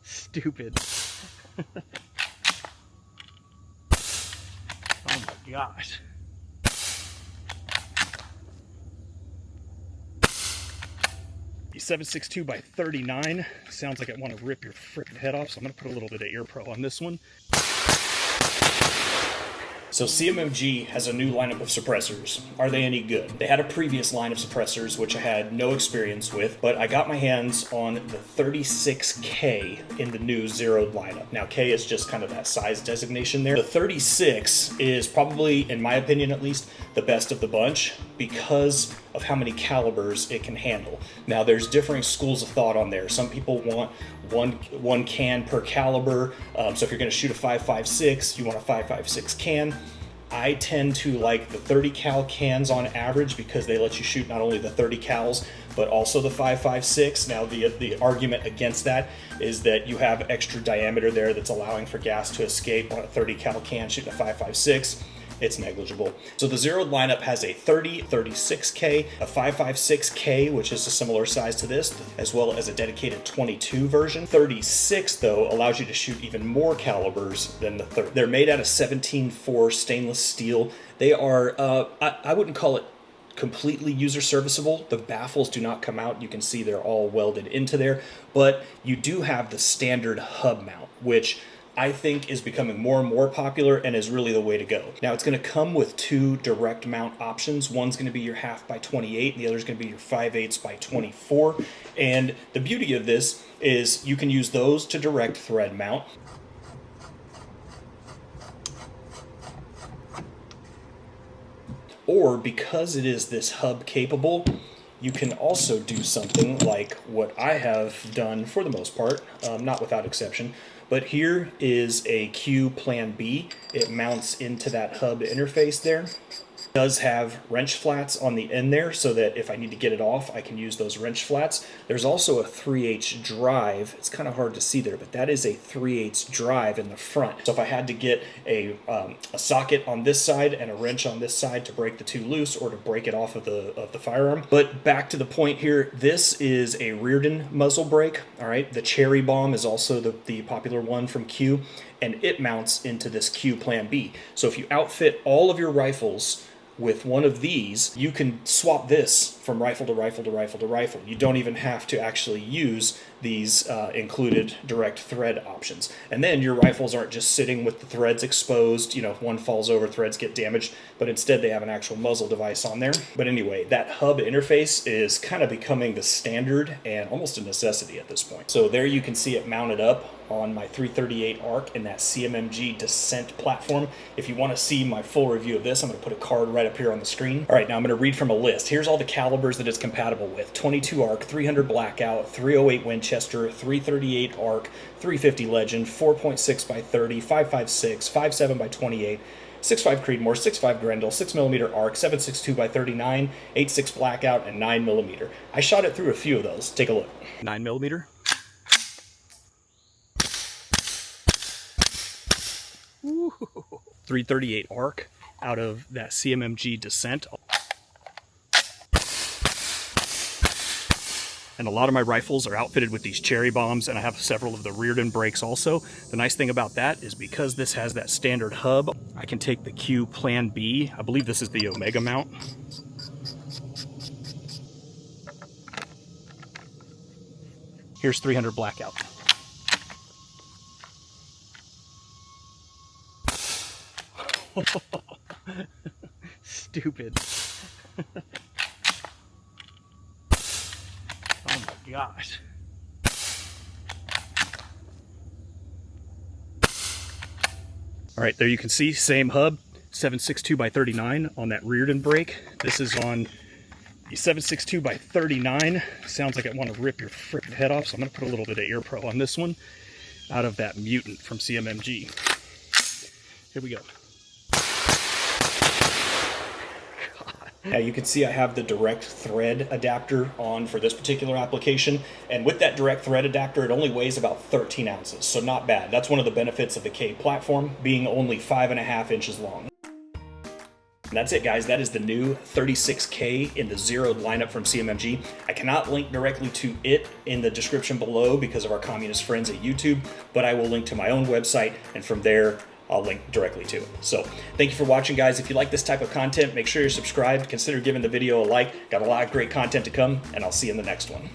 Stupid. Oh my gosh. The 7.62 by 39 sounds like I want to rip your freaking head off, so I'm going to put a little bit of ear pro on this one. So CMMG has a new lineup of suppressors. Are they any good? They had a previous line of suppressors, which I had no experience with, but I got my hands on the 36K in the new zeroed lineup. Now, K is just kind of that size designation there. The 36 is probably, in my opinion at least, the best of the bunch because of how many calibers it can handle. Now, there's differing schools of thought on there. Some people want one can per caliber. So if you're going to shoot a 5.56, you want a 5.56 can. I tend to like the 30 cal cans on average because they let you shoot not only the 30 cals but also the 5.56. Now the argument against that is that you have extra diameter there that's allowing for gas to escape on a 30 cal can shooting a 5.56. It's negligible. So the zeroed lineup has a 30, 36K, a 5.56K, which is a similar size to this, as well as a dedicated 22 version. 36, though, allows you to shoot even more calibers than the 30. They're made out of 17.4 stainless steel. They are, I wouldn't call it completely user serviceable. The baffles do not come out. You can see they're all welded into there, but you do have the standard hub mount, which I think is becoming more and more popular and is really the way to go. Now it's going to come with two direct mount options. One's going to be your 1/2 by 28 and the other's going to be your 5/8 by 24. And the beauty of this is you can use those to direct thread mount. Or because it is this hub capable, you can also do something like what I have done for the most part, not without exception. But here is a Q Plan B. It mounts into that hub interface there. It does have wrench flats on the end there so that if I need to get it off, I can use those wrench flats. There's also a 3/8 drive. It's kind of hard to see there, but that is a 3/8 drive in the front. So if I had to get a socket on this side and a wrench on this side to break the two loose or to break it off of the firearm. But back to the point here, this is a Rearden muzzle brake. All right, the Cherry Bomb is also the popular one from Q, and it mounts into this Q Plan B. So if you outfit all of your rifles with one of these, you can swap this from rifle to rifle to rifle to rifle. You don't even have to actually use these included direct thread options. And then your rifles aren't just sitting with the threads exposed, you know, if one falls over, threads get damaged, but instead they have an actual muzzle device on there. But anyway, that hub interface is kind of becoming the standard and almost a necessity at this point. So there you can see it mounted up on my 338 ARC in that CMMG Descent platform. If you want to see my full review of this, I'm going to put a card right up here on the screen. All right, now I'm going to read from a list. Here's all the calibers that it's compatible with. 22 ARC, 300 Blackout, 308 Winchester, 338 ARC, 350 Legend, 4.6 by 30, 5.56, 5.7 by 28, 6.5 Creedmoor, 6.5 Grendel, 6mm ARC, 7.62 by 39, 8.6 Blackout, and 9mm. I shot it through a few of those. Take a look. 9mm. Ooh. 338 ARC out of that CMMG Descent. And a lot of my rifles are outfitted with these Cherry Bombs, and I have several of the Rearden brakes also. The nice thing about that is because this has that standard hub, I can take the Q Plan B. I believe this is the Omega mount. Here's 300 Blackout. Stupid. Oh my gosh. All right, there you can see, same hub, 7.62 by 39 on that Rearden brake. This is on the 7.62 by 39. Sounds like I want to rip your freaking head off, so I'm going to put a little bit of ear pro on this one out of that Mutant from CMMG. Here we go. Now you can see I have the direct thread adapter on for this particular application, and with that direct thread adapter it only weighs about 13 ounces, so not bad. That's one of the benefits of the K platform, being only 5.5 inches long. And that's it, guys. That is the new 36K in the zeroed lineup from CMMG. I cannot link directly to it in the description below because of our communist friends at YouTube, but I will link to my own website, and from there, I'll link directly to it. So thank you for watching, guys. If you like this type of content, make sure you're subscribed. Consider giving the video a like. Got a lot of great content to come, and I'll see you in the next one.